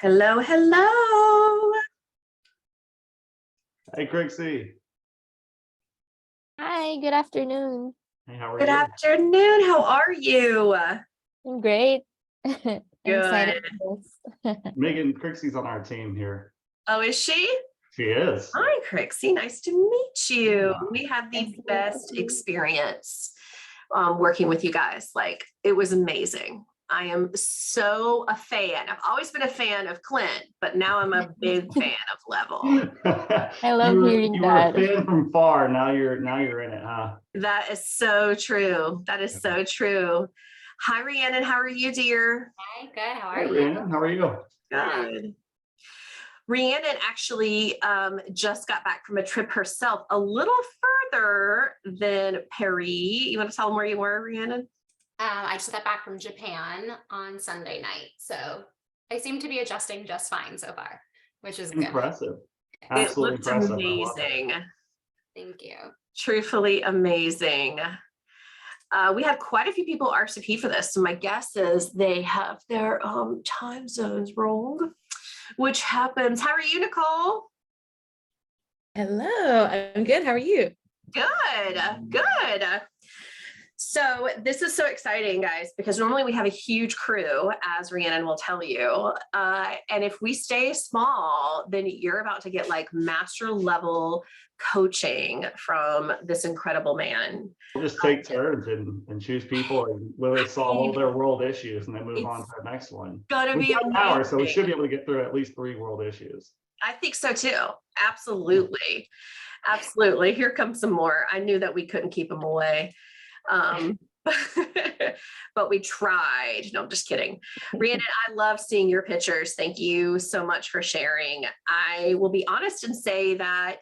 Hello, hello. Hey, Crixie. Hi, good afternoon. Hey, how are Good you? afternoon. How are you? I'm great. I'm excited for this. Megan, Crixie's on our team here. Oh, is she? She is. Hi, Crixie. Nice to meet you. Yeah. We had the Thank you. best experience working with you guys. Like, it was amazing. I am so a fan. I've always been a fan of Clint, but now I'm a big fan of Level. I love hearing you were a that. fan from far. Now you're in it, huh? That is so true. That is so true. Hi, Rhiannon. How are you, dear? Hi, good. How Hey, are you? Rhiannon, how are you? Good. Rhiannon actually just got back from a trip herself, a little further than Perry. You want to tell them where you were, Rhiannon? I just got back from Japan on Sunday night, so I seem to be adjusting just fine so far, which is good. Impressive. It Absolutely looked impressive. I love it. amazing. Thank you. Truthfully amazing. We had quite a few people RSVP for this. So my guess is they have their time zones wrong, which happens. How are you, Nicole? Hello, I'm good. How are you? Good, good. So this is so exciting, guys, because normally we have a huge crew, as Rhiannon will tell you. And if we stay small, then you're about to get like master level coaching from this incredible man. We'll just take turns and choose people and literally solve all their world issues and then move on to the next one. Gonna We've be got power, so we amazing. should be able to get through at least 3 world issues. I think so too. Absolutely. Absolutely. Here comes some more. I knew that we couldn't keep them away. But we tried. No, I'm just kidding. Rhiannon, I love seeing your pictures. Thank you so much for sharing. I will be honest and say that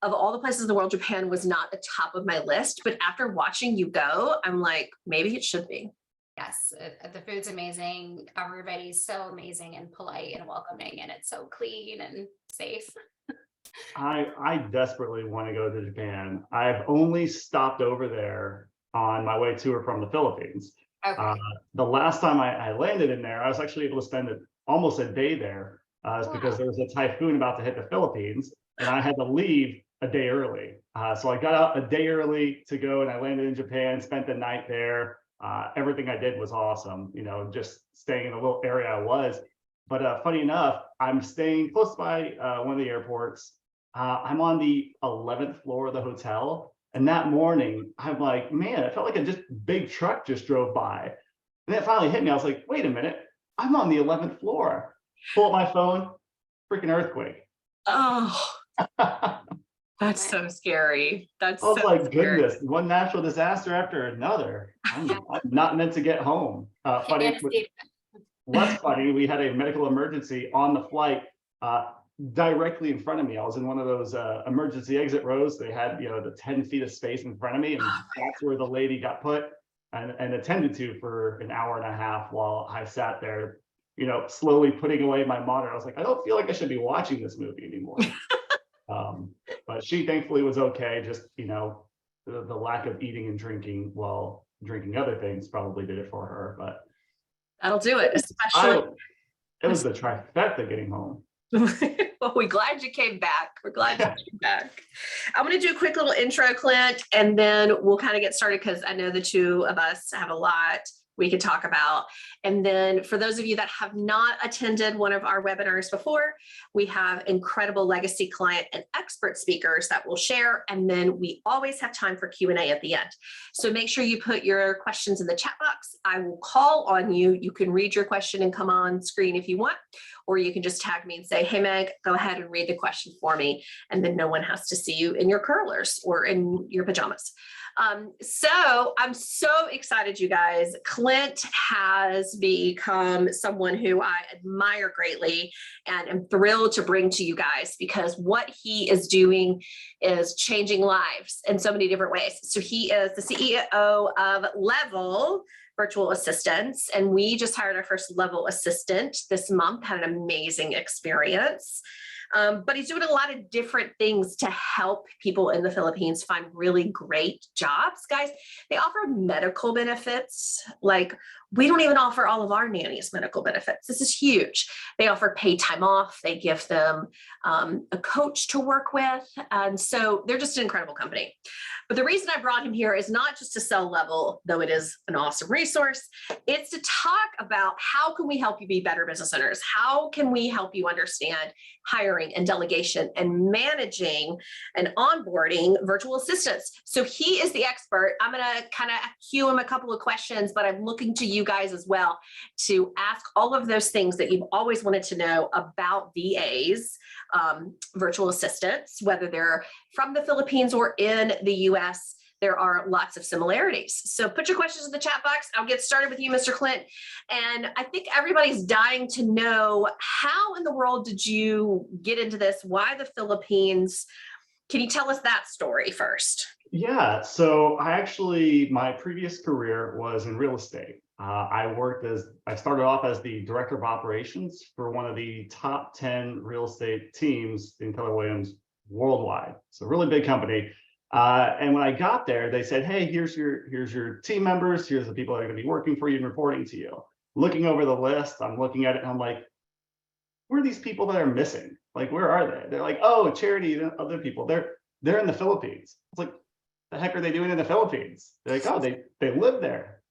of all the places in the world, Japan was not the top of my list. But after watching you go, I'm like, maybe it should be. Yes, the food's amazing. Everybody's so amazing and polite and welcoming, and it's so clean and safe. I desperately want to go to Japan. I've only stopped over there on my way to or from the Philippines. Okay. The last time I landed in there, I was actually able to spend almost a day there because there was a typhoon about to hit the Philippines and I had to leave a day early. So I got out a day early to go and I landed in Japan, spent the night there. Everything I did was awesome, you know, just staying in the little area I was. But funny enough, I'm staying close by one of the airports. I'm on the 11th floor of the hotel. And that morning, I'm like, man, it felt like a big truck just drove by. And then it finally hit me. I was like, wait a minute, I'm on the 11th floor. Pull up my phone, freaking earthquake. Oh, that's so scary. That's I was so like, scary. goodness, one natural disaster after another. I'm not meant to get home. Funny, what's funny, we had a medical emergency on the flight directly in front of me. I was in one of those emergency exit rows. They had, you know, the 10 feet of space in front of me, and that's where the lady got put and attended to for an hour and a half while I sat there, you know, slowly putting away my monitor. I was like, I don't feel like I should be watching this movie anymore. But she thankfully was okay. Just, you know, the lack of eating and drinking while drinking other things probably did it for her. But That'll do it, especially. It was the trifecta getting home. Well, we're glad you came back. We're glad you came back. I'm going to do a quick little intro, Clint, and then we'll kind of get started because I know the two of us have a lot we could talk about. And then for those of you that have not attended one of our webinars before, we have incredible legacy client and expert speakers that will share. And then we always have time for Q&A at the end. So make sure you put your questions in the chat box. I will call on you. You can read your question and come on screen if you want, or you can just tag me and say, hey, Meg, go ahead and read the question for me. And then no one has to see you in your curlers or in your pajamas. So I'm so excited, you guys. Clint has become someone who I admire greatly and am thrilled to bring to you guys because what he is doing is changing lives in so many different ways. So he is the CEO of Level Virtual Assistants, and we just hired our first Level assistant this month, had an amazing experience. But he's doing a lot of different things to help people in the Philippines find really great jobs. Guys, they offer medical benefits. Like, we don't even offer all of our nannies medical benefits. This is huge. They offer paid time off. They give them a coach to work with. And so they're just an incredible company. But the reason I brought him here is not just to sell level, though it is an awesome resource. It's to talk about how can we help you be better business owners? How can we help you understand hiring and delegation and managing and onboarding virtual assistants? So he is the expert. I'm going to kind of cue him a couple of questions, but I'm looking to you guys as well to ask all of those things that you've always wanted to know about VAs, virtual assistants, whether they're from the Philippines or in the US. There are lots of similarities. So put your questions in the chat box. I'll get started with you, Mr. Clint. And I think everybody's dying to know, how in the world did you get into this? Why the Philippines? Can you tell us that story first? Yeah, so my previous career was in real estate. I started off as the director of operations for one of the top 10 real estate teams in Keller Williams worldwide. So really big company. And when I got there, they said, hey, here's your team members. Here's the people that are going to be working for you and reporting to you. Looking over the list, I'm looking at it and I'm like, where are these people that are missing? Like, where are they? They're like, oh, Charity and other people. They're in the Philippines. It's like, the heck are they doing in the Philippines? They're like, oh, they live there.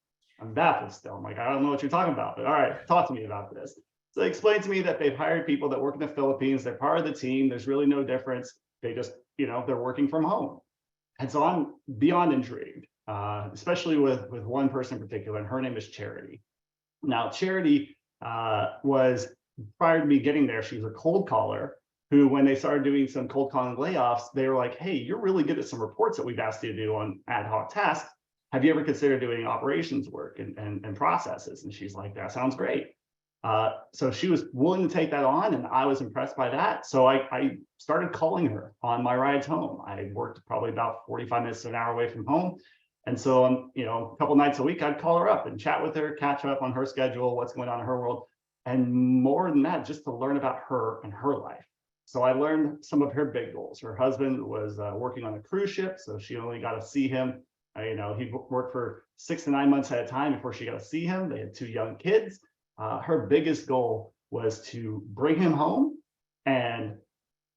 I'm baffled still. I'm like, I don't know what you're talking about, but all right, talk to me about this. So they explained to me that they've hired people that work in the Philippines. They're part of the team. There's really no difference. They just, they're working from home. And so I'm beyond intrigued, especially with one person in particular, and her name is Charity. Now, Charity was, prior to me getting there, she was a cold caller who, when they started doing some cold calling layoffs, they were like, hey, you're really good at some reports that we've asked you to do on ad hoc tasks. Have you ever considered doing operations work and processes? And she's like, that sounds great. So she was willing to take that on, and I was impressed by that. So I started calling her on my rides home. I worked probably about 45 minutes to an hour away from home. And so, a couple nights a week, I'd call her up and chat with her, catch up on her schedule, what's going on in her world. And more than that, just to learn about her and her life. So I learned some of her big goals. Her husband was working on a cruise ship, so she only got to see him. He worked for 6 to 9 months at a time before she got to see him. They had 2 young kids. Her biggest goal was to bring him home and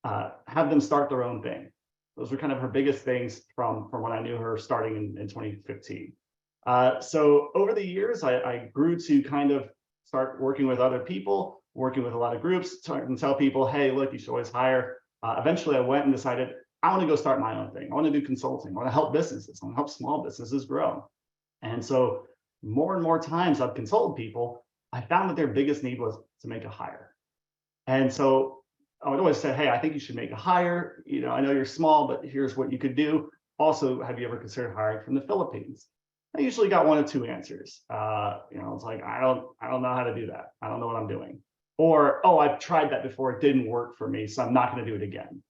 have them start their own thing. Those were kind of her biggest things from when I knew her starting in 2015. So over the years, I grew to kind of start working with other people, working with a lot of groups, and tell people, hey, look, you should always hire. Eventually, I went and decided, I want to go start my own thing. I want to do consulting. I want to help businesses. I want to help small businesses grow. And so more and more times I've consulted people, I found that their biggest need was to make a hire. And so I would always say, hey, I think you should make a hire. I know you're small, but here's what you could do. Also, have you ever considered hiring from the Philippines? I usually got 1 of 2 answers. It's like, I don't know how to do that. I don't know what I'm doing. Or, oh, I've tried that before. It didn't work for me, so I'm not going to do it again.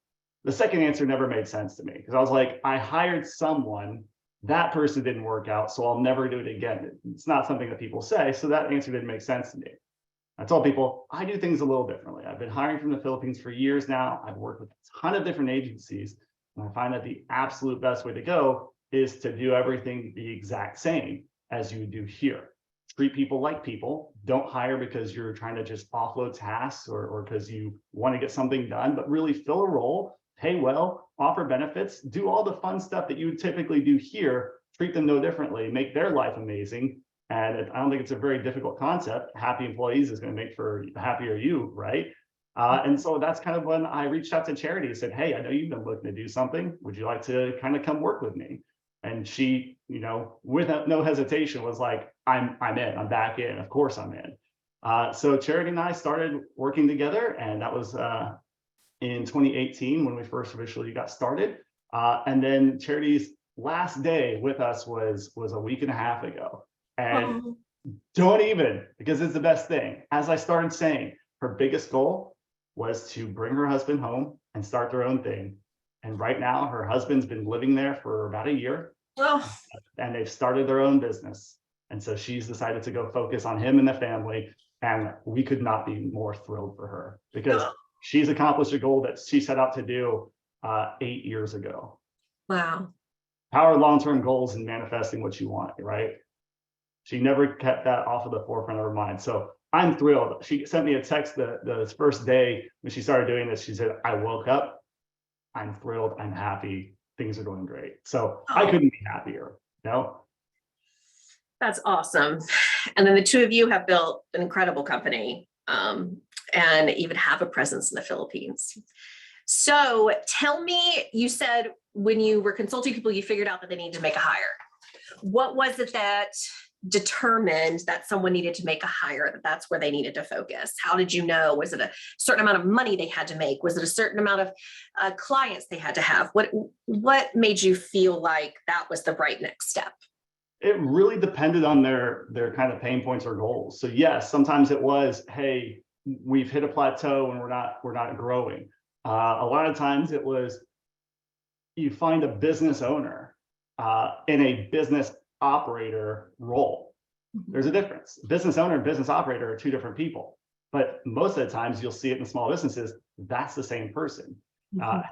The second answer never made sense to me, because I was like, I hired someone, that person didn't work out, so I'll never do it again. It's not something that people say, so that answer didn't make sense to me. I told people, I do things a little differently. I've been hiring from the Philippines for years now. I've worked with a ton of different agencies, and I find that the absolute best way to go is to do everything the exact same as you do here. Treat people like people. Don't hire because you're trying to just offload tasks or because you want to get something done, but really fill a role, pay well, offer benefits, do all the fun stuff that you would typically do here, treat them no differently, make their life amazing. And I don't think it's a very difficult concept. Happy employees is going to make for happier you, right? And so that's kind of when I reached out to Charity and said, hey, I know you've been looking to do something. Would you like to kind of come work with me? And she, with no hesitation was like, I'm in, I'm back in. Of course I'm in. So Charity and I started working together, and that was in 2018 when we first officially got started. And then Charity's last day with us was a week and a half ago. And don't even, because it's the best thing. As I started saying, her biggest goal was to bring her husband home and start their own thing. And right now, her husband's been living there for about a year, and they've started their own business. And so she's decided to go focus on him and the family. And we could not be more thrilled for her, because she's accomplished a goal that she set out to do 8 years ago. Wow. Power of long-term goals and manifesting what you want, right? She never kept that off of the forefront of her mind. So I'm thrilled. She sent me a text the first day when she started doing this. She said, I woke up, I'm thrilled, I'm happy, things are going great. So I couldn't be happier, you know? That's awesome. And then the two of you have built an incredible company, and even have a presence in the Philippines. So tell me, you said when you were consulting people, you figured out that they needed to make a hire. What was it that determined that someone needed to make a hire, that that's where they needed to focus? How did you know? Was it a certain amount of money they had to make? Was it a certain amount of clients they had to have? What made you feel like that was the right next step? It really depended on their kind of pain points or goals. So yes, sometimes it was, hey, we've hit a plateau and we're not growing. A lot of times it was, you find a business owner in a business operator role. There's a difference. Business owner and business operator are two different people, but most of the times you'll see it in small businesses, that's the same person.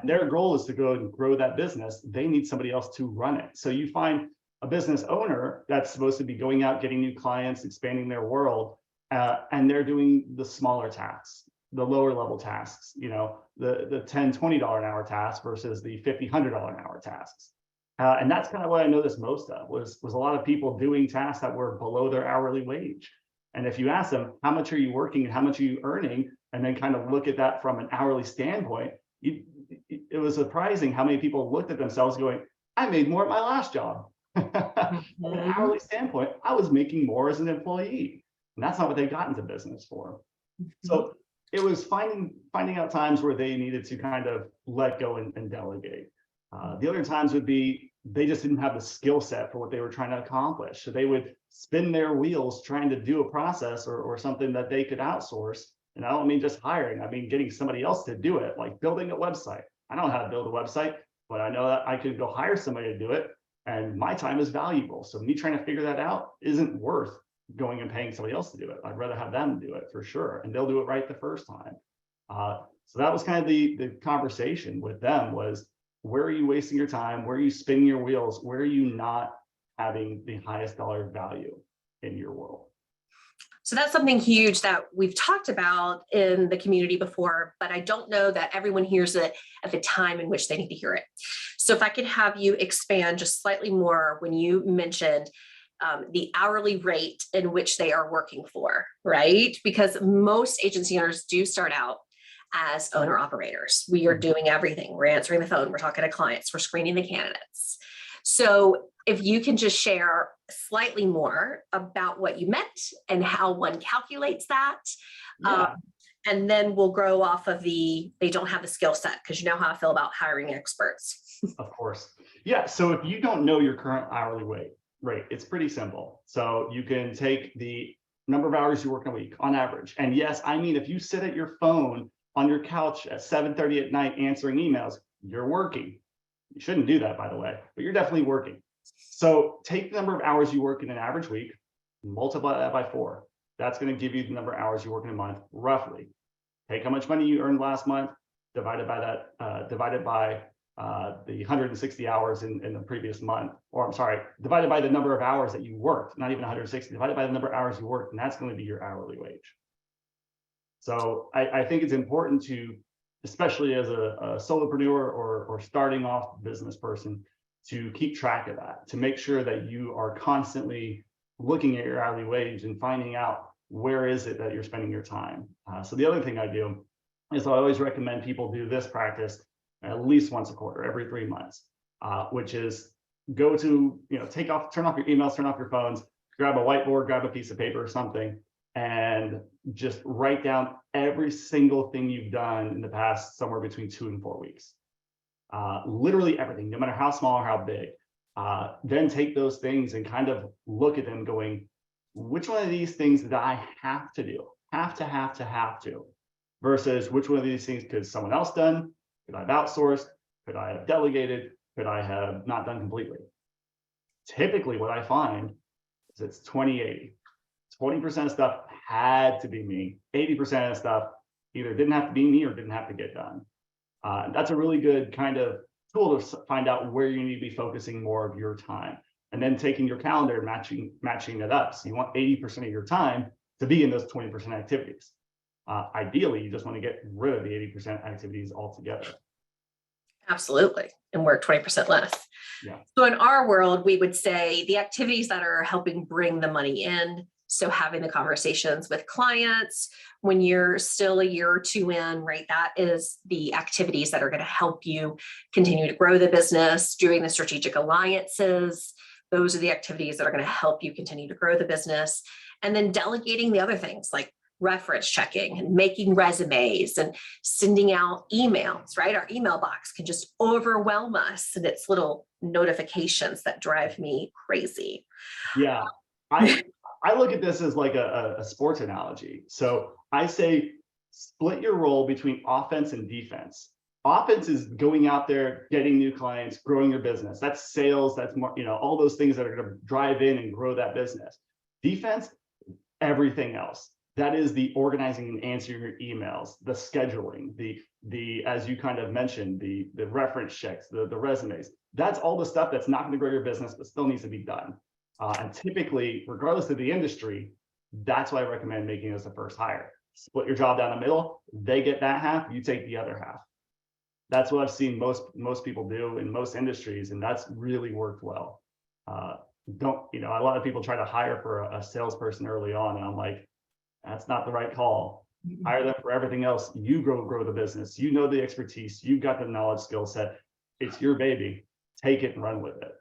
Their goal is to go and grow that business. They need somebody else to run it. So you find a business owner that's supposed to be going out, getting new clients, expanding their world, and they're doing the smaller tasks, the lower level tasks, you know, the $10, $20 an hour tasks versus the $50, $100 an hour tasks. And that's kind of what I noticed most of was a lot of people doing tasks that were below their hourly wage. And if you ask them, how much are you working and how much are you earning? And then kind of look at that from an hourly standpoint, it was surprising how many people looked at themselves going, I made more at my last job. From an hourly standpoint, I was making more as an employee. And that's not what they got into business for. So it was finding out times where they needed to kind of let go and delegate. The other times would be they just didn't have the skill set for what they were trying to accomplish. So they would spin their wheels trying to do a process or something that they could outsource. And I don't mean just hiring, I mean getting somebody else to do it, like building a website. I don't know how to build a website, but I know that I could go hire somebody to do it. And my time is valuable. So me trying to figure that out isn't worth going and paying somebody else to do it. I'd rather have them do it for sure. And they'll do it right the first time. So that was kind of the conversation with them was, where are you wasting your time? Where are you spinning your wheels? Where are you not having the highest dollar value in your world? So that's something huge that we've talked about in the community before, but I don't know that everyone hears it at the time in which they need to hear it. So if I could have you expand just slightly more when you mentioned the hourly rate in which they are working for, right? Because most agency owners do start out as owner operators. We are doing everything. We're answering the phone. We're talking to clients. We're screening the candidates. So if you can just share slightly more about what you meant and how one calculates that. And then we'll grow off of they don't have the skill set, because you know how I feel about hiring experts. Of course. Yeah. So if you don't know your current hourly rate, it's pretty simple. So you can take the number of hours you work in a week on average. And yes, I mean, if you sit at your phone on your couch at 7:30 at night answering emails, you're working. You shouldn't do that, by the way, but you're definitely working. So take the number of hours you work in an average week, multiply that by 4. That's going to give you the number of hours you work in a month, roughly. Take how much money you earned last month, divided by that, divided by the 160 hours in the previous month, or I'm sorry, divided by the number of hours that you worked, not even 160, divided by the number of hours you worked, and that's going to be your hourly wage. So I think it's important to, especially as a solopreneur or starting off business person, to keep track of that, to make sure that you are constantly looking at your hourly wage and finding out where is it that you're spending your time. So the other thing I do is I always recommend people do this practice at least once a quarter, every 3 months, which is go to, turn off your emails, turn off your phones, grab a whiteboard, grab a piece of paper or something, and just write down every single thing you've done in the past somewhere between 2 and 4 weeks. Literally everything, no matter how small or how big. Then take those things and kind of look at them going, which one of these things did I have to do? Have to, versus which one of these things could someone else done? Could I have outsourced? Could I have delegated? Could I have not done completely? Typically what I find is it's 20-80. 20% of stuff had to be me. 80% of stuff either didn't have to be me or didn't have to get done. That's a really good kind of tool to find out where you need to be focusing more of your time, and then taking your calendar and matching it up. So you want 80% of your time to be in those 20% activities. Ideally, you just want to get rid of the 80% activities altogether. Absolutely. And work 20% less. Yeah. So in our world, we would say the activities that are helping bring the money in. So having the conversations with clients when you're still a year or two in, right? That is the activities that are going to help you continue to grow the business. Doing the strategic alliances. Those are the activities that are going to help you continue to grow the business. And then delegating the other things like reference checking and making resumes and sending out emails, right? Our email box can just overwhelm us, and it's little notifications that drive me crazy. Yeah, I look at this as like a sports analogy. So I say split your role between offense and defense. Offense is going out there, getting new clients, growing your business. That's sales, that's more, all those things that are going to drive in and grow that business. Defense, everything else. That is the organizing and answering your emails, the scheduling, the as you kind of mentioned, the reference checks, the resumes. That's all the stuff that's not going to grow your business, but still needs to be done. And typically, regardless of the industry, that's why I recommend making this a first hire. Split your job down the middle. They get that half, you take the other half. That's what I've seen most people do in most industries, and that's really worked well. A lot of people try to hire for a salesperson early on, and I'm like, that's not the right call. Hire them for everything else. You grow the business. You know the expertise. You got the knowledge, skill set. It's your baby. Take it and run with it.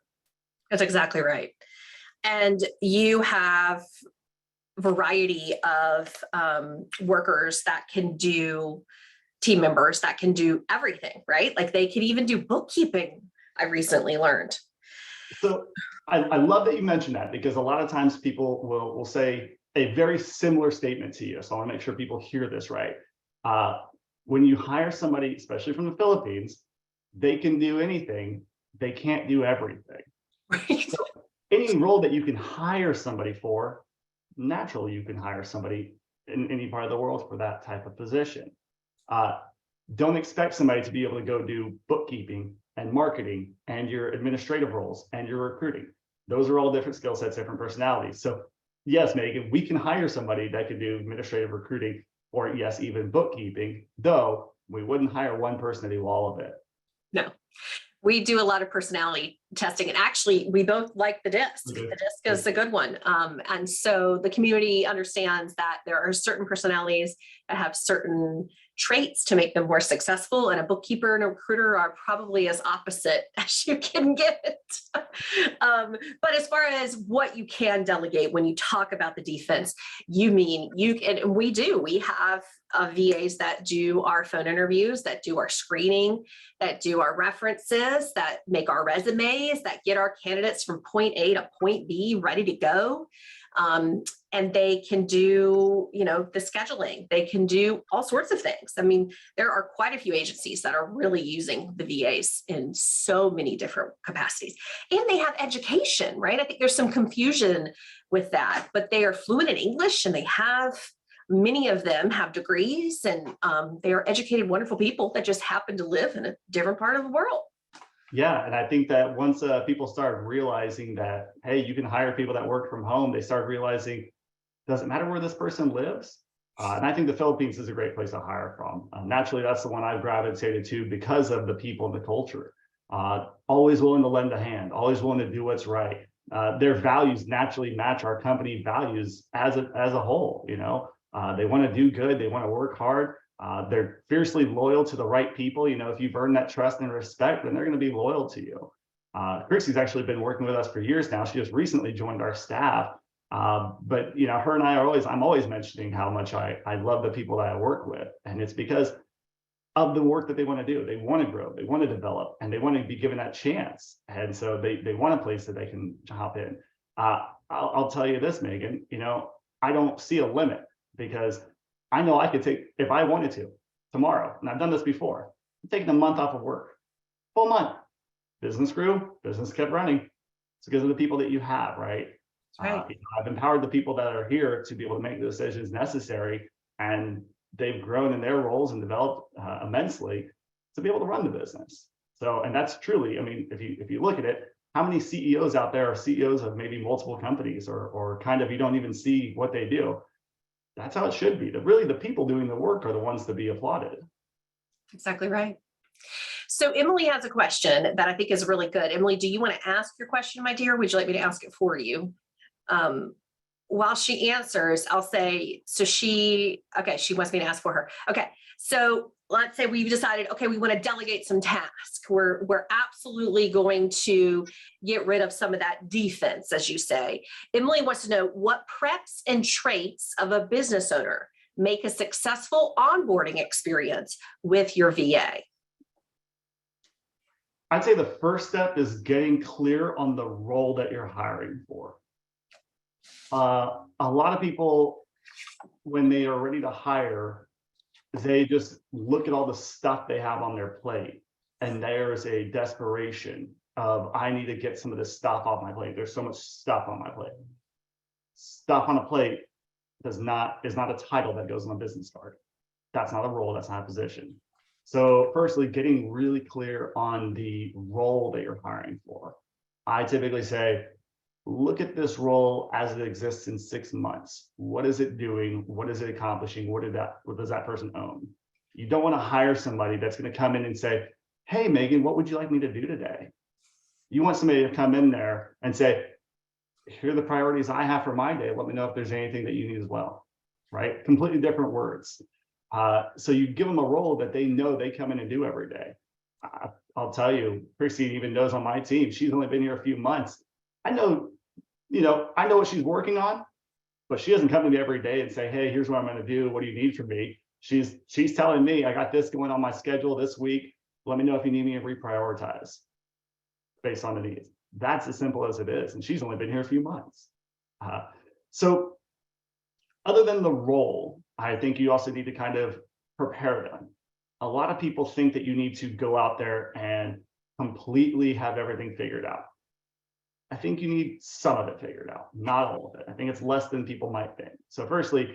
That's exactly right. And you have variety of workers that can do, team members that can do everything, right? Like they can even do bookkeeping, I recently learned. So I love that you mentioned that, because a lot of times people will say a very similar statement to you. So I want to make sure people hear this right. When you hire somebody, especially from the Philippines, they can do anything. They can't do everything. Right. So any role that you can hire somebody for, naturally you can hire somebody in any part of the world for that type of position. Don't expect somebody to be able to go do bookkeeping and marketing and your administrative roles and your recruiting. Those are all different skill sets, different personalities. So yes, Megan, we can hire somebody that could do administrative recruiting, or yes, even bookkeeping, though we wouldn't hire one person to do all of it. No, we do a lot of personality testing, and actually we both like the DISC. Okay. The DISC is a good one. And so the community understands that there are certain personalities that have certain traits to make them more successful, and a bookkeeper and a recruiter are probably as opposite as you can get. But as far as what you can delegate, when you talk about the defense, you mean you can, and we have VAs that do our phone interviews, that do our screening, that do our references, that make our resumes, that get our candidates from point A to point B ready to go. And they can do, the scheduling. They can do all sorts of things. I mean, there are quite a few agencies that are really using the VAs in so many different capacities. And they have education, right? I think there's some confusion with that, but they are fluent in English, and many of them have degrees, and they are educated, wonderful people that just happen to live in a different part of the world. Yeah, and I think that once people start realizing that, hey, you can hire people that work from home, they start realizing, doesn't matter where this person lives. And I think the Philippines is a great place to hire from. Naturally, that's the one I've gravitated to because of the people and the culture. Always willing to lend a hand, always willing to do what's right. Their values naturally match our company values as a whole. They want to do good, they want to work hard. They're fiercely loyal to the right people. If you've earned that trust and respect, then they're going to be loyal to you. Chrissy's actually been working with us for years now. She just recently joined our staff. But her and I'm always mentioning how much I love the people that I work with. And it's because of the work that they want to do. They want to grow, they want to develop, and they want to be given that chance. And so they want a place that they can hop in. I'll tell you this, Megan, I don't see a limit, because I know I could take, if I wanted to, tomorrow, and I've done this before, I'm taking a month off of work, full month. Business grew, business kept running. It's because of the people that you have, right? Right. I've empowered the people that are here to be able to make the decisions necessary, and they've grown in their roles and developed immensely to be able to run the business. So, and that's truly, I mean, if you look at it, how many CEOs out there are CEOs of maybe multiple companies, or kind of you don't even see what they do? That's how it should be. Really, the people doing the work are the ones to be applauded. Exactly right. So Emily has a question that I think is really good. Emily, do you want to ask your question, my dear? Would you like me to ask it for you? While she answers, I'll say, so she wants me to ask for her. Okay, so let's say we've decided, okay, we want to delegate some tasks. We're absolutely going to get rid of some of that defense, as you say. Emily wants to know what preps and traits of a business owner make a successful onboarding experience with your VA. I'd say the first step is getting clear on the role that you're hiring for. A lot of people, when they are ready to hire, they just look at all the stuff they have on their plate, and there's a desperation of, I need to get some of this stuff off my plate. There's so much stuff on my plate. Stuff on a plate is not a title that goes on a business card. That's not a role, that's not a position. So firstly, getting really clear on the role that you're hiring for. I typically say, look at this role as it exists in 6 months. What is it doing? What is it accomplishing? What does that person own? You don't want to hire somebody that's going to come in and say, hey, Megan, what would you like me to do today? You want somebody to come in there and say, here are the priorities I have for my day. Let me know if there's anything that you need as well, right? Completely different words. So you give them a role that they know they come in and do every day. I'll tell you, Christine even knows on my team, she's only been here a few months. I know what she's working on, but she doesn't come to me every day and say, hey, here's what I'm going to do. What do you need from me? She's telling me, I got this going on my schedule this week. Let me know if you need me to reprioritize based on the needs. That's as simple as it is. And she's only been here a few months. So other than the role, I think you also need to kind of prepare them. A lot of people think that you need to go out there and completely have everything figured out. I think you need some of it figured out, not all of it. I think it's less than people might think. So firstly,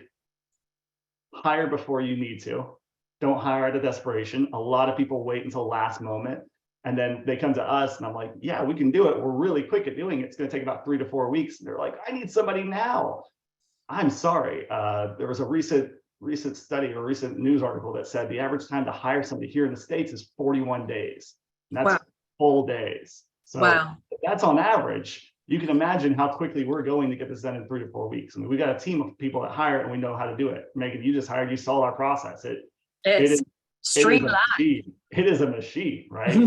hire before you need to. Don't hire out of desperation. A lot of people wait until last moment, and then they come to us and I'm like, yeah, we can do it. We're really quick at doing it. It's going to take about 3 to 4 weeks. And they're like, I need somebody now. I'm sorry. There was a recent study or recent news article that said the average time to hire somebody here in the States is 41 days. And that's full days. So if that's on average. You can imagine how quickly we're going to get this done in 3 to 4 weeks. I mean, we got a team of people that hire and we know how to do it. Megan, you just hired, you saw our process. It is streamlined. It is a machine, right?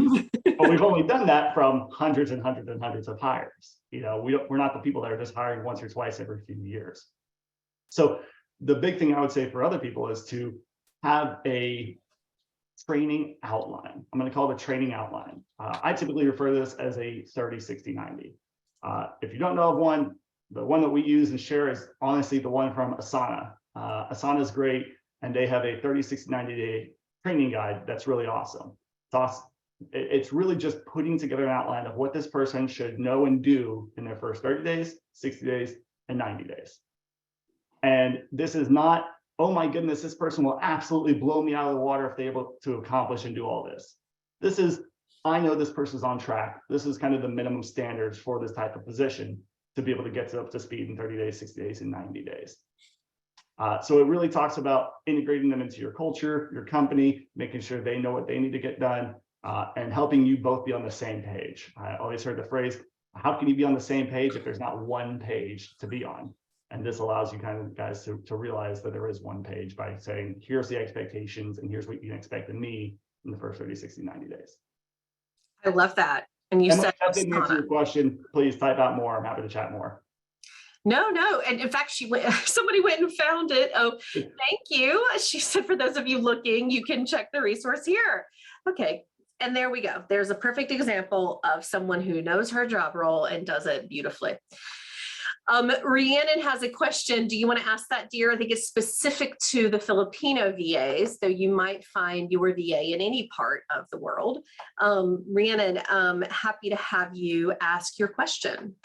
But we've only done that from hundreds and hundreds and hundreds of hires. We're not the people that are just hiring once or twice every few years. So the big thing I would say for other people is to have a training outline. I'm going to call it a training outline. I typically refer to this as a 30, 60, 90. If you don't know of one, the one that we use and share is honestly the one from Asana. Asana is great, and they have a 30, 60, 90-day training guide that's really awesome. It's really just putting together an outline of what this person should know and do in their first 30 days, 60 days, and 90 days. And this is not, oh my goodness, this person will absolutely blow me out of the water if they're able to accomplish and do all this. This is, I know this person's on track. This is kind of the minimum standards for this type of position to be able to get up to speed in 30 days, 60 days, and 90 days. So it really talks about integrating them into your culture, your company, making sure they know what they need to get done, and helping you both be on the same page. I always heard the phrase, how can you be on the same page if there's not one page to be on? And this allows you guys to realize that there is one page by saying, here's the expectations and here's what you can expect of me in the first 30, 60, 90 days. I love that. And you said, if I didn't answer your question, please type out more. I'm happy to chat more. No. And in fact, somebody went and found it. Oh, thank you. She said, for those of you looking, you can check the resource here. Okay. And there we go. There's a perfect example of someone who knows her job role and does it beautifully. Rhiannon has a question. Do you want to ask that, dear? I think it's specific to the Filipino VAs, though you might find your VA in any part of the world. Rhiannon, happy to have you ask your question.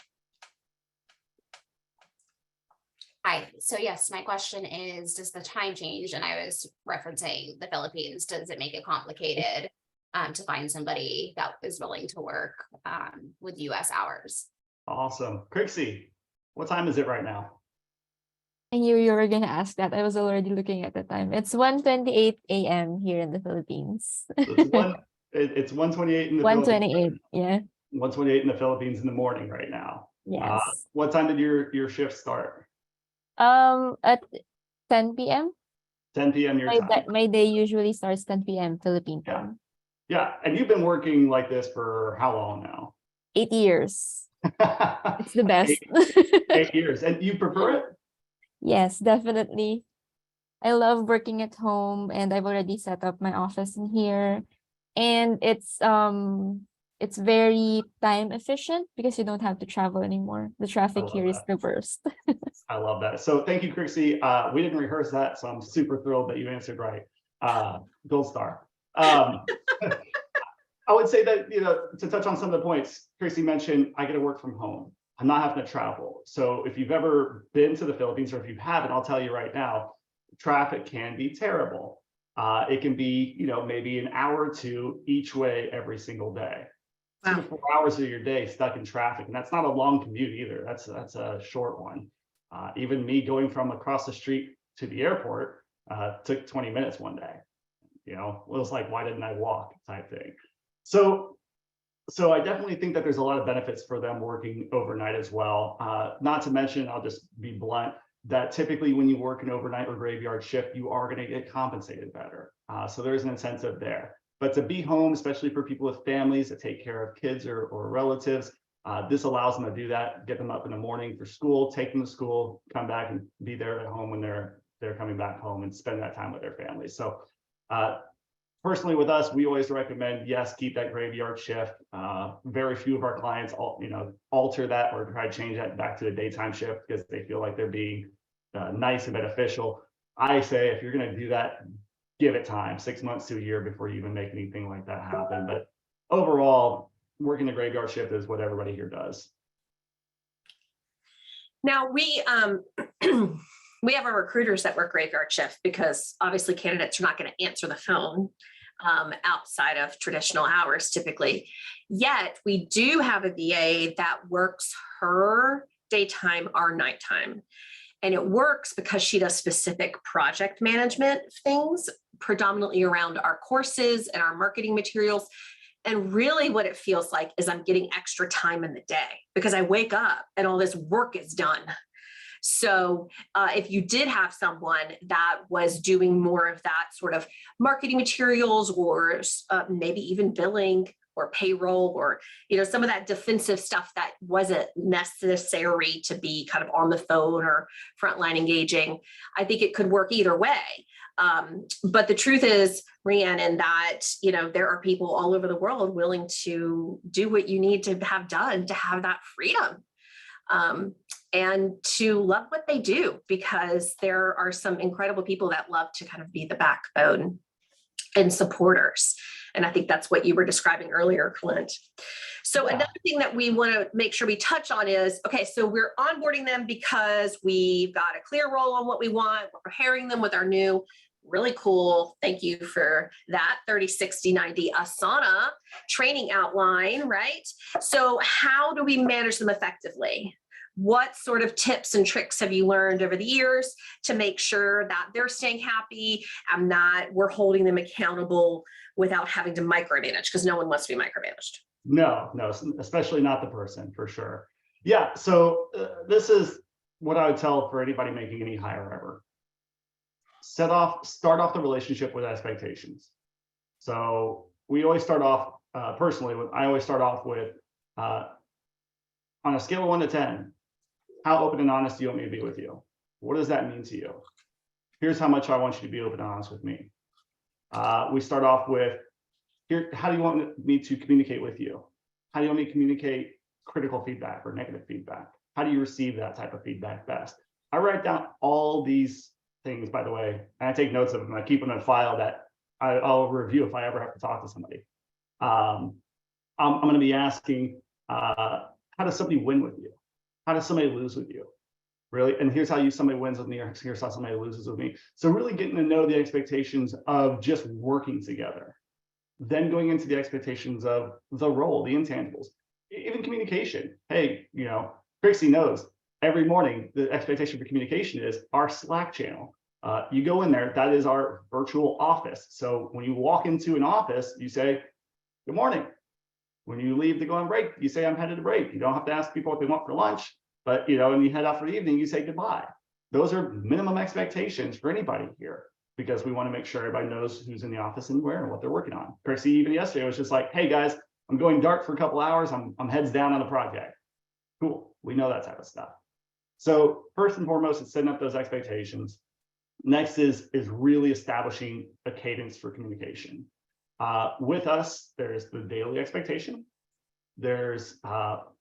Hi. So yes, my question is, does the time change? And I was referencing the Philippines. Does it make it complicated to find somebody that is willing to work with US hours? Awesome. Crixie, what time is it right now? I knew you were gonna ask that. I was already looking at the time. It's 1:28 a.m. here in the Philippines. So it's 1:28 in the Philippines. 1:28, yeah. 1:28 in the Philippines in the morning right now. Yes. What time did your shift start? At 10 p.m. 10 p.m. your time. My day usually starts 10 p.m. Philippine Yeah. time. Yeah. And you've been working like this for how long now? 8 years. It's the best. 8 years. And you prefer it? Yes, definitely. I love working at home, and I've already set up my office in here. And it's very time efficient because you don't have to travel anymore. The traffic here is the worst. I love that. So thank you, Crixie. We didn't rehearse that, so I'm super thrilled that you answered right. Gold star. I would say that, to touch on some of the points, Crixie mentioned, I get to work from home. I'm not having to travel. So if you've ever been to the Philippines, or if you haven't, I'll tell you right now, traffic can be terrible. It can be, maybe an hour or two each way every single day. Wow. 2 to 4 hours of your day stuck in traffic. And that's not a long commute either. That's a short one. Even me going from across the street to the airport took 20 minutes one day. It was like, why didn't I walk type thing. So I definitely think that there's a lot of benefits for them working overnight as well. Not to mention, I'll just be blunt, that typically when you work an overnight or graveyard shift, you are going to get compensated better. So there's an incentive there. But to be home, especially for people with families that take care of kids or relatives, this allows them to do that, get them up in the morning for school, take them to school, come back and be there at home when they're coming back home and spend that time with their families. So personally with us, we always recommend, yes, keep that graveyard shift. Very few of our clients, alter that or try to change that back to a daytime shift because they feel like they're being nice and beneficial. I say, if you're going to do that, give it time, 6 months to a year before you even make anything like that happen. But overall, working the graveyard shift is what everybody here does. Now we we have our recruiters that work graveyard shift because obviously candidates are not going to answer the phone outside of traditional hours typically. Yet we do have a VA that works her daytime, our nighttime. And it works because she does specific project management things, predominantly around our courses and our marketing materials. And really what it feels like is I'm getting extra time in the day because I wake up and all this work is done. So if you did have someone that was doing more of that sort of marketing materials or maybe even billing or payroll or, some of that defensive stuff that wasn't necessary to be kind of on the phone or frontline engaging, I think it could work either way. But the truth is, Rhiannon, that, there are people all over the world willing to do what you need to have done to have that freedom. And to love what they do, because there are some incredible people that love to kind of be the backbone and supporters. And I think that's what you were describing earlier, Clint. So another thing that we want to make sure we touch on is, okay, so we're onboarding them because we've got a clear role on what we want. We're preparing them with our new, really cool, thank you for that, 30, 60, 90 Asana training outline, right? So how do we manage them effectively? What sort of tips and tricks have you learned over the years to make sure that they're staying happy and that we're holding them accountable without having to micromanage, because no one wants to be micromanaged? No, especially not the person, for sure. Yeah, so this is what I would tell for anybody making any hire ever. Start off the relationship with expectations. So we always start off, personally, I always start off with, on a scale of 1 to 10, how open and honest do you want me to be with you? What does that mean to you? Here's how much I want you to be open and honest with me. We start off with, how do you want me to communicate with you? How do you want me to communicate critical feedback or negative feedback? How do you receive that type of feedback best? I write down all these things, by the way, and I take notes of them. I keep them in a file that I'll review if I ever have to talk to somebody. I'm going to be asking, how does somebody win with you? How does somebody lose with you? really, and here's how somebody wins with me, or here's how somebody loses with me. So really getting to know the expectations of just working together, then going into the expectations of the role, the intangibles, even communication. Hey, Trixie knows every morning the expectation for communication is our Slack channel. You go in there, that is our virtual office. So when you walk into an office, you say, good morning. When you leave to go on break, you say, I'm headed to break. You don't have to ask people what they want for lunch, but and you head out for the evening, you say goodbye. Those are minimum expectations for anybody here, because we want to make sure everybody knows who's in the office and where and what they're working on. Chrissy, even yesterday, was just like, hey guys, I'm going dark for a couple hours. I'm heads down on the project. Cool. We know that type of stuff. So first and foremost, it's setting up those expectations. Next is really establishing a cadence for communication. With us, there's the daily expectation. There's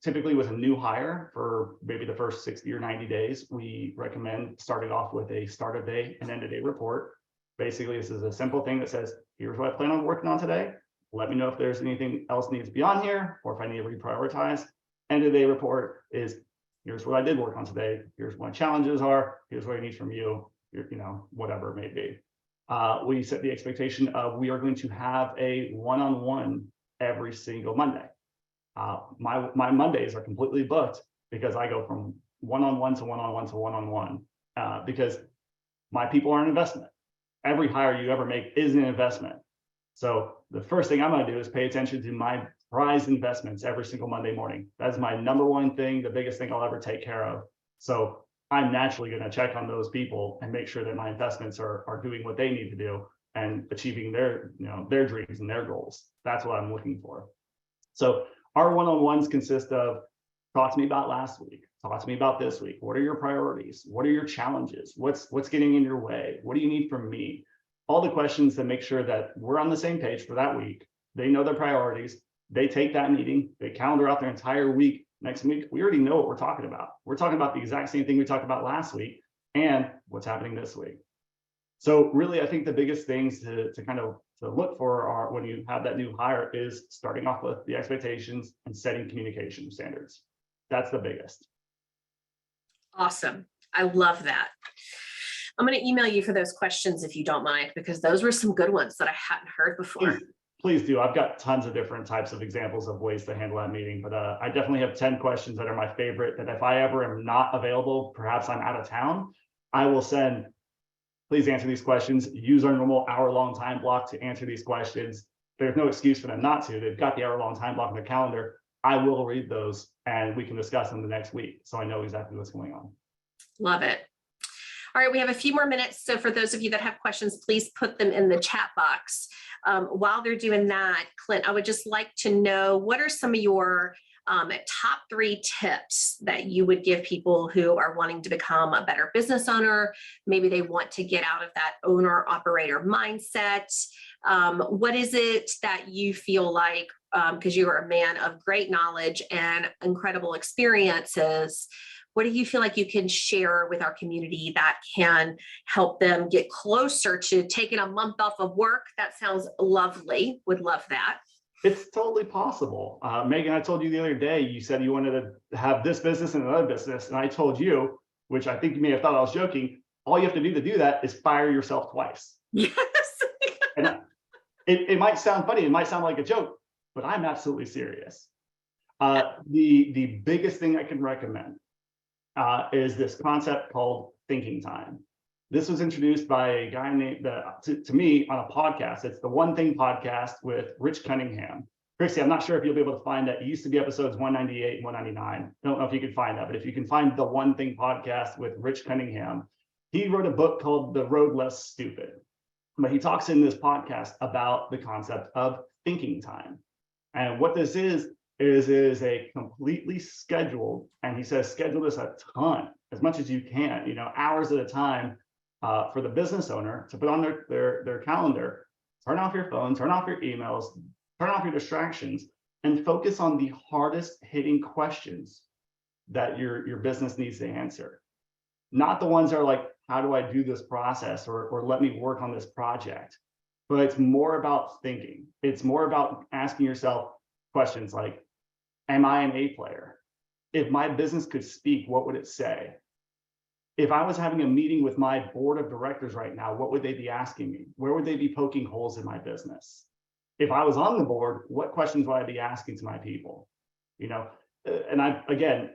typically with a new hire for maybe the first 60 or 90 days, we recommend starting off with a start of day and end of day report. Basically, this is a simple thing that says, here's what I plan on working on today. Let me know if there's anything else needs to be on here, or if I need to reprioritize. End of day report is, here's what I did work on today. Here's what my challenges are. Here's what I need from you, whatever it may be. We set the expectation of, we are going to have a one-on-one every single Monday. My Mondays are completely booked because I go from one-on-one to one-on-one to one-on-one because my people are an investment. Every hire you ever make is an investment. So the first thing I'm going to do is pay attention to my prized investments every single Monday morning. That's my number one thing, the biggest thing I'll ever take care of. So I'm naturally going to check on those people and make sure that my investments are doing what they need to do and achieving their dreams and their goals. That's what I'm looking for. So our one-on-ones consist of, talk to me about last week, talk to me about this week. What are your priorities? What are your challenges? What's getting in your way? What do you need from me? All the questions that make sure that we're on the same page for that week. They know their priorities. They take that meeting, they calendar out their entire week. Next week, we already know what we're talking about. We're talking about the exact same thing we talked about last week and what's happening this week. So really, I think the biggest things to look for are, when you have that new hire, is starting off with the expectations and setting communication standards. That's the biggest. Awesome. I love that. I'm going to email you for those questions if you don't mind, because those were some good ones that I hadn't heard before. Please do. I've got tons of different types of examples of ways to handle that meeting, but I definitely have 10 questions that are my favorite, that if I ever am not available, perhaps I'm out of town, I will send, please answer these questions. Use our normal hour-long time block to answer these questions. There's no excuse for them not to. They've got the hour-long time block in their calendar. I will read those and we can discuss them the next week, so I know exactly what's going on. Love it. All right, we have a few more minutes. So for those of you that have questions, please put them in the chat box. While they're doing that, Clint, I would just like to know, what are some of your top 3 tips that you would give people who are wanting to become a better business owner? Maybe they want to get out of that owner-operator mindset. What is it that you feel like, because you are a man of great knowledge and incredible experiences, what do you feel like you can share with our community that can help them get closer to taking a month off of work? That sounds lovely. Would love that. It's totally possible. Megan, I told you the other day, you said you wanted to have this business and another business. And I told you, which I think you may have thought I was joking, all you have to do that is fire yourself twice. Yes. And it might sound funny, it might sound like a joke, but I'm absolutely serious. The biggest thing I can recommend is this concept called thinking time. This was introduced by a guy named, to me, on a podcast. It's the One Thing podcast with Rich Cunningham. Chrissy, I'm not sure if you'll be able to find that. It used to be episodes 198 and 199. I don't know if you can find that, but if you can find the One Thing podcast with Rich Cunningham, he wrote a book called The Road Less Stupid. But he talks in this podcast about the concept of thinking time. And what this is a completely scheduled, and he says schedule this a ton, as much as you can, hours at a time, for the business owner to put on their calendar. Turn off your phone, turn off your emails, turn off your distractions, and focus on the hardest hitting questions that your business needs to answer. Not the ones that are like, how do I do this process, or let me work on this project? But it's more about thinking. It's more about asking yourself questions like, am I an A player? If my business could speak, what would it say? if I was having a meeting with my board of directors right now, what would they be asking me? Where would they be poking holes in my business? If I was on the board, what questions would I be asking to my people? You know, and again,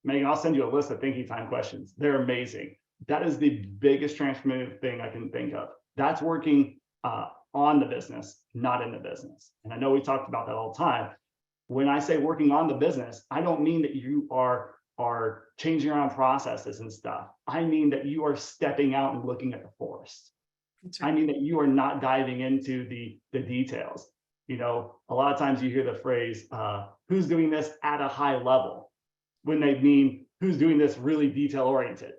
Megan, I'll send you a list of thinking time questions. They're amazing. That is the biggest transformative thing I can think of. That's working on the business, not in the business. And I know we talked about that all the time. When I say working on the business, I don't mean that you are changing around processes and stuff. I mean that you are stepping out and looking at the forest. That's right. I mean that you are not diving into the details. You know, a lot of times you hear the phrase, who's doing this at a high level, when they mean who's doing this really detail oriented.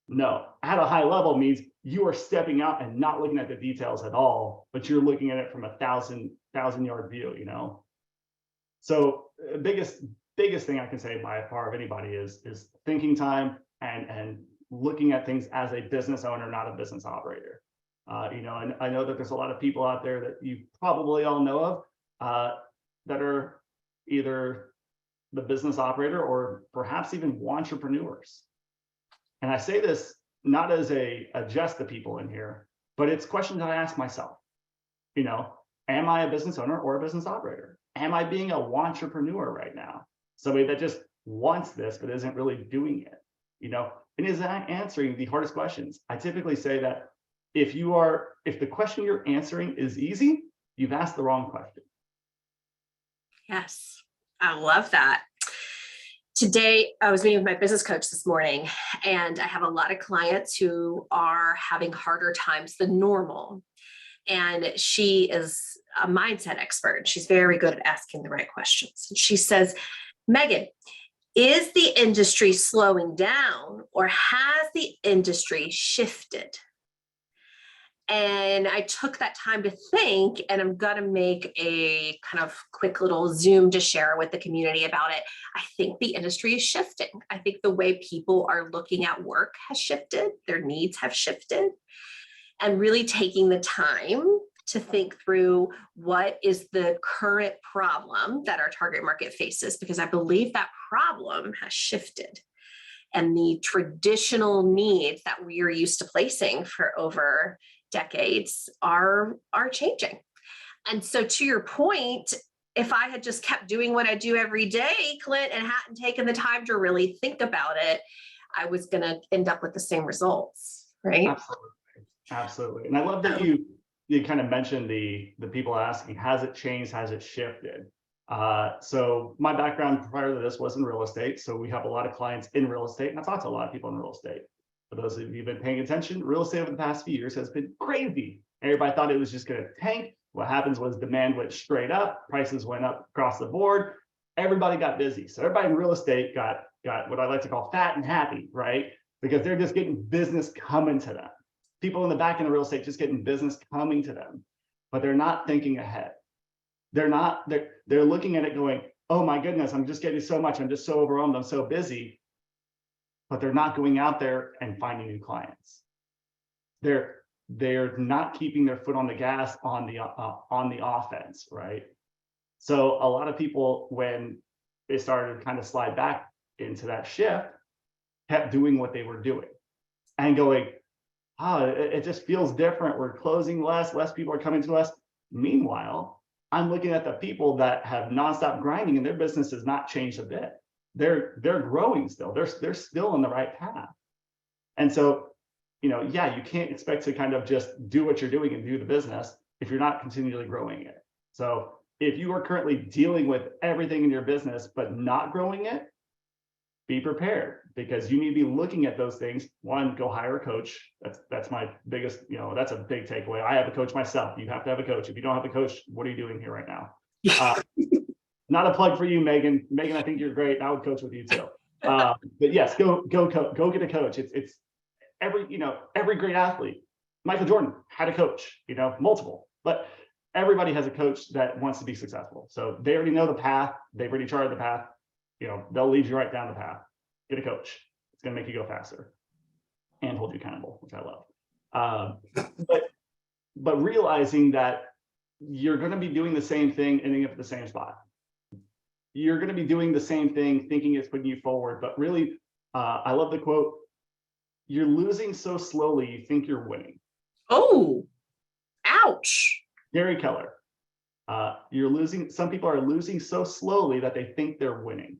No, at a high level means you are stepping out and not looking at the details at all, but you're looking at it from a thousand yard view, you know? So biggest thing I can say by far of anybody is thinking time and looking at things as a business owner, not a business operator. You know, and I know that there's a lot of people out there that you probably all know of that are either the business operator or perhaps even entrepreneurs. And I say this not as a jest to people in here, but it's questions that I ask myself. You know, am I a business owner or a business operator? Am I being a wantrepreneur right now? Somebody that just wants this but isn't really doing it, you know? And is that answering the hardest questions? I typically say that if the question you're answering is easy, you've asked the wrong question. Yes, I love that. Today, I was meeting with my business coach this morning, and I have a lot of clients who are having harder times than normal. And she is a mindset expert. She's very good at asking the right questions. She says, Megan, is the industry slowing down or has the industry shifted? And I took that time to think, and I'm going to make a kind of quick little Zoom to share with the community about it. I think the industry is shifting. I think the way people are looking at work has shifted. Their needs have shifted. And really taking the time to think through what is the current problem that our target market faces, because I believe that problem has shifted. And the traditional needs that we are used to placing for over decades are changing. And so to your point, if I had just kept doing what I do every day, Clint, and hadn't taken the time to really think about it, I was going to end up with the same results, right? Absolutely. And I love that you kind of mentioned the people asking, has it changed? Has it shifted? So my background prior to this was in real estate. So we have a lot of clients in real estate, and I talk to a lot of people in real estate. For those of you who've been paying attention, real estate over the past few years has been crazy. Everybody thought it was just going to tank. What happens was demand went straight up, prices went up across the board. Everybody got busy. So everybody in real estate got what I like to call fat and happy, right? Because they're just getting business coming to them. People in the back end of real estate just getting business coming to them, but they're not thinking ahead. They're looking at it going, oh my goodness, I'm just getting so much. I'm just so overwhelmed. I'm so busy. But they're not going out there and finding new clients. They're not keeping their foot on the gas on the offense, right? So a lot of people, when they started to kind of slide back into that shift, kept doing what they were doing and going, it just feels different. We're closing less people are coming to us. Meanwhile, I'm looking at the people that have nonstop grinding and their business has not changed a bit. They're growing still. They're still on the right path. And so, you know, yeah, you can't expect to kind of just do what you're doing and do the business if you're not continually growing it. So if you are currently dealing with everything in your business but not growing it, be prepared, because you need to be looking at those things. One, go hire a coach. That's my biggest, you know, that's a big takeaway. I have a coach myself. You have to have a coach. If you don't have a coach, what are you doing here right now? Not a plug for you, Megan. Megan, I think you're great. I would coach with you too. But yes, go get a coach. It's every great athlete. Michael Jordan had a coach, you know, multiple, but everybody has a coach that wants to be successful. So they already know the path. They've already charted the path. You know, they'll lead you right down the path. Get a coach. It's going to make you go faster and hold you accountable, which I love. But realizing that you're going to be doing the same thing, ending up at the same spot. You're going to be doing the same thing, thinking it's putting you forward. But really, I love the quote, you're losing so slowly, you think you're winning. Oh, ouch. Gary Keller. Some people are losing so slowly that they think they're winning.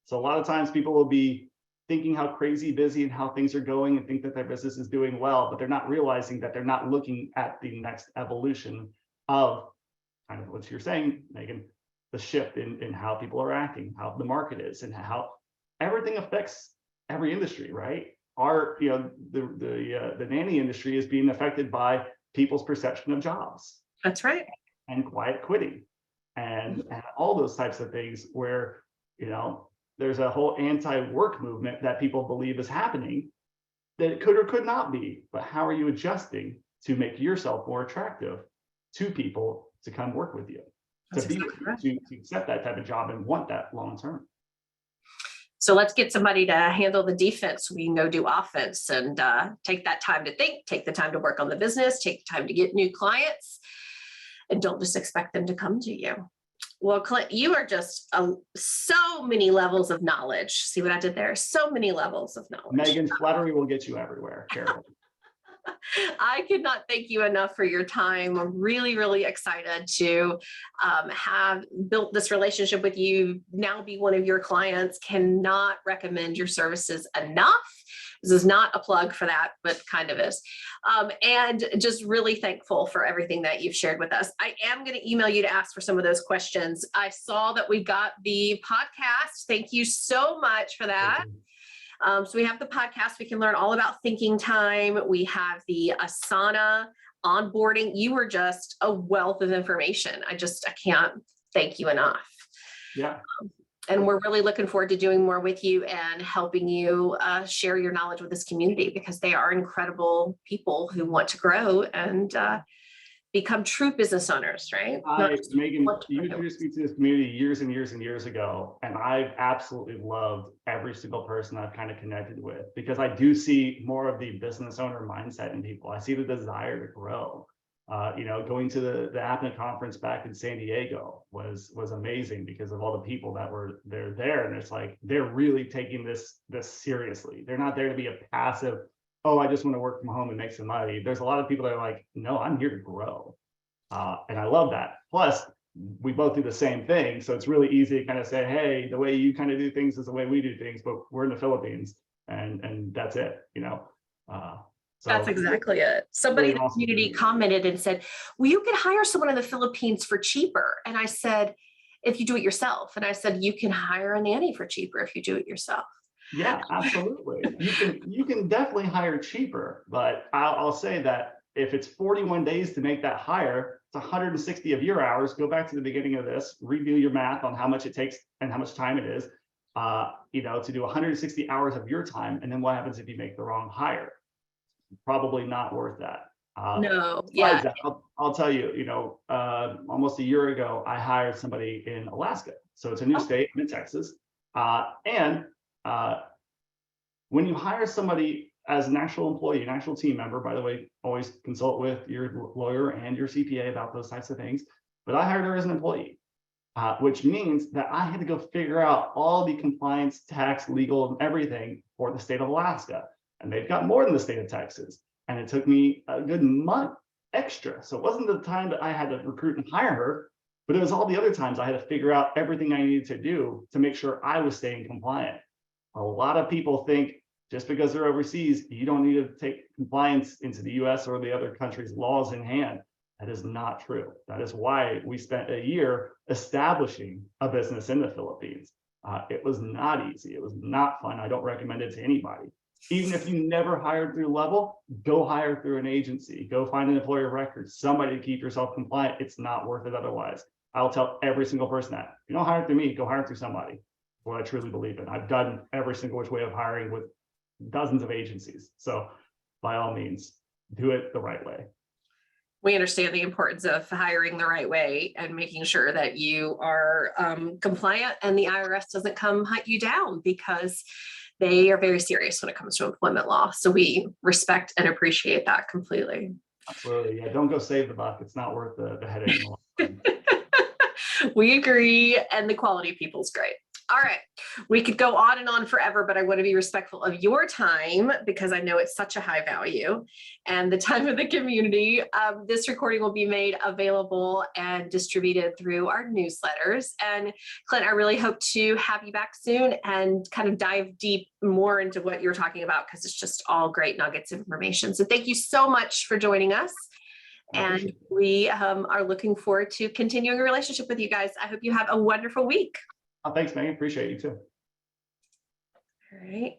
So a lot of times people will be thinking how crazy busy and how things are going and think that their business is doing well, but they're not realizing that they're not looking at the next evolution of kind of what you're saying, Megan, the shift in how people are acting, how the market is, and how everything affects every industry, right? The nanny industry is being affected by people's perception of jobs. That's right. And quiet quitting and all those types of things where, there's a whole anti-work movement that people believe is happening that it could or could not be. But how are you adjusting to make yourself more attractive to people to come work with you, to accept that type of job and want that long term? So let's get somebody to handle the defense. We can go do offense and take that time to think, take the time to work on the business, take the time to get new clients, and don't just expect them to come to you. Well, Clint, you are just so many levels of knowledge. See what I did there? So many levels of knowledge. Megan, flattery will get you everywhere. Careful. I could not thank you enough for your time. I'm really, really excited to have built this relationship with you, now be one of your clients. Cannot recommend your services enough. This is not a plug for that, but kind of is. And just really thankful for everything that you've shared with us. I am going to email you to ask for some of those questions. I saw that we got the podcast. Thank you so much for that. So we have the podcast. We can learn all about thinking time. We have the Asana onboarding. You were just a wealth of information. I can't thank you enough. Yeah. And we're really looking forward to doing more with you and helping you share your knowledge with this community, because they are incredible people who want to grow and become true business owners, right? Megan, you introduced me to this community years and years and years ago, and I've absolutely loved every single person I've kind of connected with, because I do see more of the business owner mindset in people. I see the desire to grow. Going to the APNA conference back in San Diego was amazing because of all the people that were there. And it's like, they're really taking this seriously. They're not there to be a passive, oh, I just want to work from home and make some money. There's a lot of people that are like, no, I'm here to grow. And I love that. Plus, we both do the same thing. So it's really easy to kind of say, hey, the way you kind of do things is the way we do things, but we're in the Philippines and that's it, So that's exactly it. Somebody in the awesome community commented and said, well, you can hire someone in the Philippines for cheaper. And I said, if you do it yourself. And I said, you can hire a nanny for cheaper if you do it yourself. Yeah, absolutely. You can definitely hire cheaper, but I'll say that if it's 41 days to make that hire, it's 160 of your hours. Go back to the beginning of this, review your math on how much it takes and how much time it is, to do 160 hours of your time. And then what happens if you make the wrong hire? Probably not worth that. No, yeah. That, I'll tell you, almost a year ago, I hired somebody in Alaska. So it's a new state, I'm in Texas. When you hire somebody as an actual employee, an actual team member, by the way, always consult with your lawyer and your CPA about those types of things. But I hired her as an employee, which means that I had to go figure out all the compliance, tax, legal, and everything for the state of Alaska. And they've got more than the state of Texas. And it took me a good month extra. So it wasn't the time that I had to recruit and hire her, but it was all the other times I had to figure out everything I needed to do to make sure I was staying compliant. A lot of people think just because they're overseas, you don't need to take compliance into the US or the other countries' laws in hand. That is not true. That is why we spent a year establishing a business in the Philippines. It was not easy. It was not fun. I don't recommend it to anybody. Even if you never hired through Level, go hire through an agency. Go find an employer of record, somebody to keep yourself compliant. It's not worth it otherwise. I'll tell every single person that. If you don't hire through me, go hire through somebody. What I truly believe in. I've done every single which way of hiring with dozens of agencies. So by all means, do it the right way. We understand the importance of hiring the right way and making sure that you are compliant and the IRS doesn't come hunt you down, because they are very serious when it comes to employment law. So we respect and appreciate that completely. Absolutely. Yeah, don't go save the buck. It's not worth the headache. We agree. And the quality of people's great. All right. We could go on and on forever, but I want to be respectful of your time because I know it's such a high value and the time of the community. This recording will be made available and distributed through our newsletters. And Clint, I really hope to have you back soon and kind of dive deep more into what you're talking about because it's just all great nuggets of information. So thank you so much for joining us. And we are looking forward to continuing a relationship with you guys. I hope you have a wonderful week. Oh, thanks, Megan. Appreciate you too. All right.